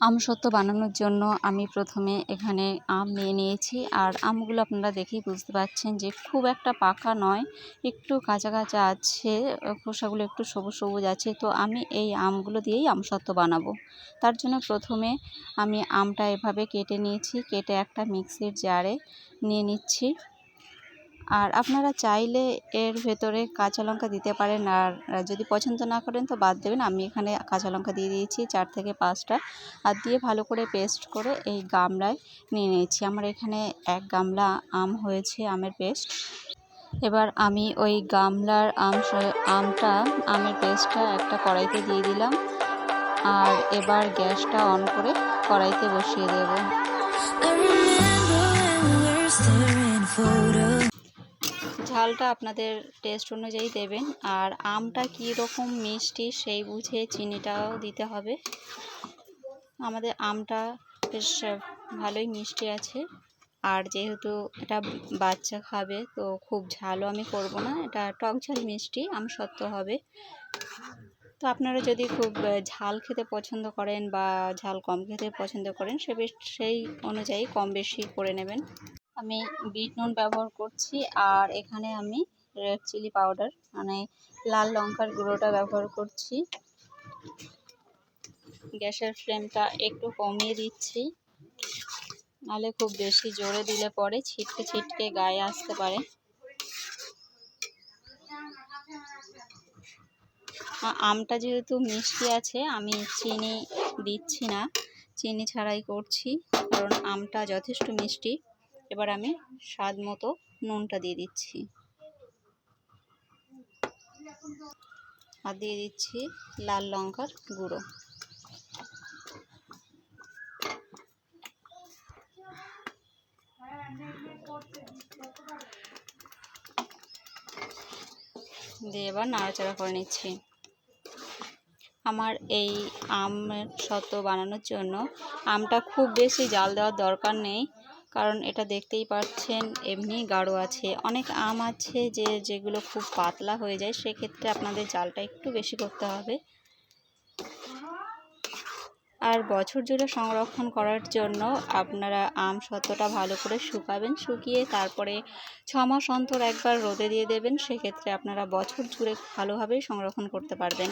আমসত্ত্ব বানানোর জন্য আমি প্রথমে এখানে আম নিয়ে নিয়েছি। আর আমগুলো আপনারা দেখেই বুঝতে পারছেন যে খুব একটা পাকা নয়, একটু কাঁচা কাঁচা আছে, খোসাগুলো একটু সবুজ সবুজ আছে। তো আমি এই আমগুলো দিয়েই আমসত্ত্ব বানাবো। তার জন্য প্রথমে আমি আমটা এভাবে কেটে নিয়েছি, কেটে একটা মিক্সির জারে নিয়ে নিচ্ছি। আর আপনারা চাইলে এর ভেতরে কাঁচা লঙ্কা দিতে পারেন, আর যদি পছন্দ না করেন তো বাদ দেবেন। আমি এখানে কাঁচা লঙ্কা দিয়ে দিয়েছি 4 থেকে 5টা, আর দিয়ে ভালো করে পেস্ট করে এই গামলায় নিয়ে নিয়েছি। আমার এখানে 1 গামলা আম হয়েছে আমের পেস্ট। এবার আমি ওই গামলার আমের পেস্টটা একটা কড়াইতে দিয়ে দিলাম। আর এবার গ্যাসটা অন করে কড়াইতে বসিয়ে দেব। ঝালটা আপনাদের টেস্ট অনুযায়ী দেবেন, আর আমটা কী রকম মিষ্টি সেই বুঝে চিনিটাও দিতে হবে। আমাদের আমটা বেশ ভালোই মিষ্টি আছে, আর যেহেতু এটা বাচ্চা খাবে তো খুব ঝালও আমি করব না, এটা টক ঝাল মিষ্টি আমসত্ত্ব হবে। তো আপনারা যদি খুব ঝাল খেতে পছন্দ করেন বা ঝাল কম খেতে পছন্দ করেন সেই অনুযায়ী কম বেশি করে নেবেন। আমি বিট নুন ব্যবহার করছি, আর এখানে আমি রেড চিলি পাউডার মানে লাল লঙ্কার গুঁড়োটা ব্যবহার করছি। গ্যাসের ফ্লেমটা একটু কমিয়ে দিচ্ছি, নাহলে খুব বেশি জোরে দিলে পরে ছিটকে ছিটকে গায়ে আসতে পারে। আমটা যেহেতু মিষ্টি আছে আমি চিনি দিচ্ছি না, চিনি ছাড়াই করছি, কারণ আমটা যথেষ্ট মিষ্টি। এবার আমি স্বাদ মতো নুনটা দিয়ে দিচ্ছি, আর দিয়ে দিচ্ছি লাল লঙ্কার গুঁড়ো। দিয়ে এবার নাড়াচাড়া করে নিচ্ছি। আমার এই আমসত্ত্ব বানানোর জন্য আমটা খুব বেশি জাল দেওয়ার দরকার নেই, কারণ এটা দেখতেই পাচ্ছেন এমনি গাঢ় আছে। অনেক আম আছে যেগুলো খুব পাতলা হয়ে যায়, সেক্ষেত্রে আপনাদের জালটা একটু বেশি করতে হবে। আর বছর জুড়ে সংরক্ষণ করার জন্য আপনারা আমসত্ত্বটা ভালো করে শুকাবেন, শুকিয়ে তারপরে 6 মাস অন্তর একবার রোদে দিয়ে দেবেন। সেক্ষেত্রে আপনারা বছর জুড়ে ভালোভাবেই সংরক্ষণ করতে পারবেন।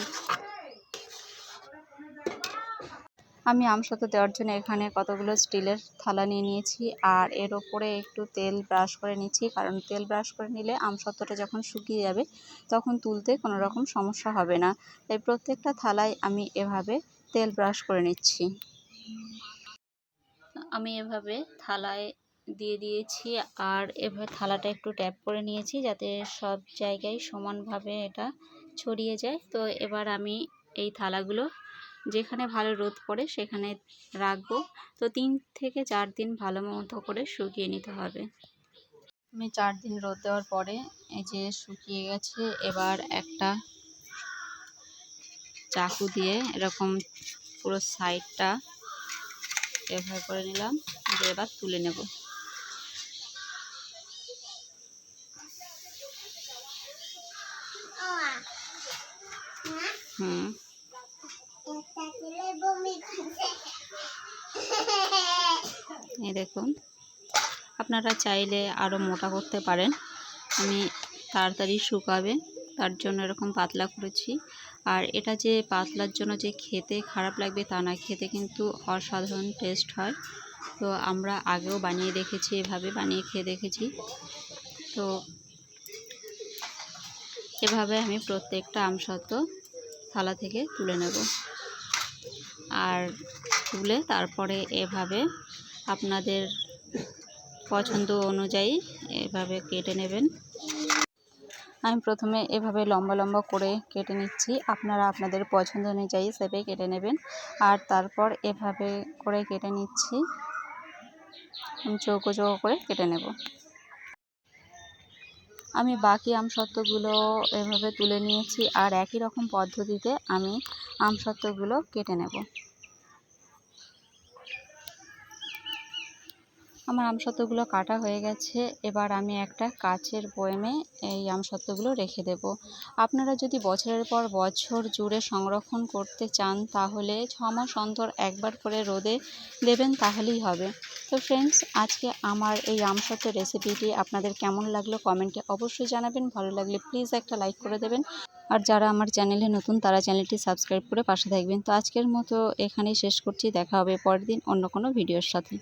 আমি আমসত্ত্ব দেওয়ার জন্য এখানে কতগুলো স্টিলের থালা নিয়ে নিয়েছি, আর এর ওপরে একটু তেল ব্রাশ করে নিচ্ছি, কারণ তেল ব্রাশ করে নিলে আমসত্ত্বটা যখন শুকিয়ে যাবে তখন তুলতে কোনো রকম সমস্যা হবে না। তাই প্রত্যেকটা থালায় আমি এভাবে তেল ব্রাশ করে নিচ্ছি। আমি এভাবে থালায় দিয়ে দিয়েছি, আর এভাবে থালাটা একটু ট্যাপ করে নিয়েছি যাতে সব জায়গায় সমানভাবে এটা ছড়িয়ে যায়। তো এবার আমি এই থালাগুলো যেখানে ভালো রোদ পড়ে সেখানে রাখবো। তো 3 থেকে 4 দিন ভালো মতো করে শুকিয়ে নিতে হবে। আমি 4 দিন রোদ দেওয়ার পরে এই যে শুকিয়ে গেছে। এবার একটা চাকু দিয়ে এরকম পুরো সাইডটা এভাবে করে নিলাম, দিয়ে এবার তুলে নেব। এই দেখুন, আপনারা চাইলে আরও মোটা করতে পারেন, আমি তাড়াতাড়ি শুকাবে তার জন্য এরকম পাতলা করেছি। আর এটা যে পাতলার জন্য যে খেতে খারাপ লাগবে তা না, খেতে কিন্তু অসাধারণ টেস্ট হয়। তো আমরা আগেও বানিয়ে দেখেছি, এভাবে বানিয়ে খেয়ে দেখেছি। তো এভাবে আমি প্রত্যেকটা আমসত্ত্ব থালা থেকে তুলে নেব, আর তুলে তারপরে এভাবে আপনাদের পছন্দ অনুযায়ী এভাবে কেটে নেবেন। আমি প্রথমে এভাবে লম্বা লম্বা করে কেটে নিচ্ছি, আপনারা আপনাদের পছন্দ অনুযায়ী শেপে কেটে নেবেন। আর তারপর এভাবে করে কেটে নিচ্ছি, আমি চৌকো চৌকো করে কেটে নেব। আমি বাকি আমসত্ত্বগুলো এভাবে তুলে নিয়েছি, আর একই রকম পদ্ধতিতে আমি আমসত্ত্বগুলো কেটে নেব। আমার আমসত্ত্বগুলো কাটা হয়ে গেছে। এবার আমি একটা কাচের বয়ামে এই আমসত্ত্বগুলো রেখে দেব। আপনারা যদি বছরের পর বছর জুড়ে সংরক্ষণ করতে চান তাহলে 6 মাস অন্তর একবার করে রোদে দেবেন, তাহলেই হবে। তো ফ্রেন্ডস, আজকে আমার এই আমসত্ত্বের রেসিপিটি আপনাদের কেমন লাগলো কমেন্টে অবশ্যই জানাবেন। ভালো লাগলে প্লিজ একটা লাইক করে দেবেন। আর যারা আমার চ্যানেলে নতুন তারা চ্যানেলটি সাবস্ক্রাইব করে পাশে থাকবেন। তো আজকের মতো এখানেই শেষ করছি। দেখা হবে পরের দিন অন্য কোনো ভিডিওর সাথে।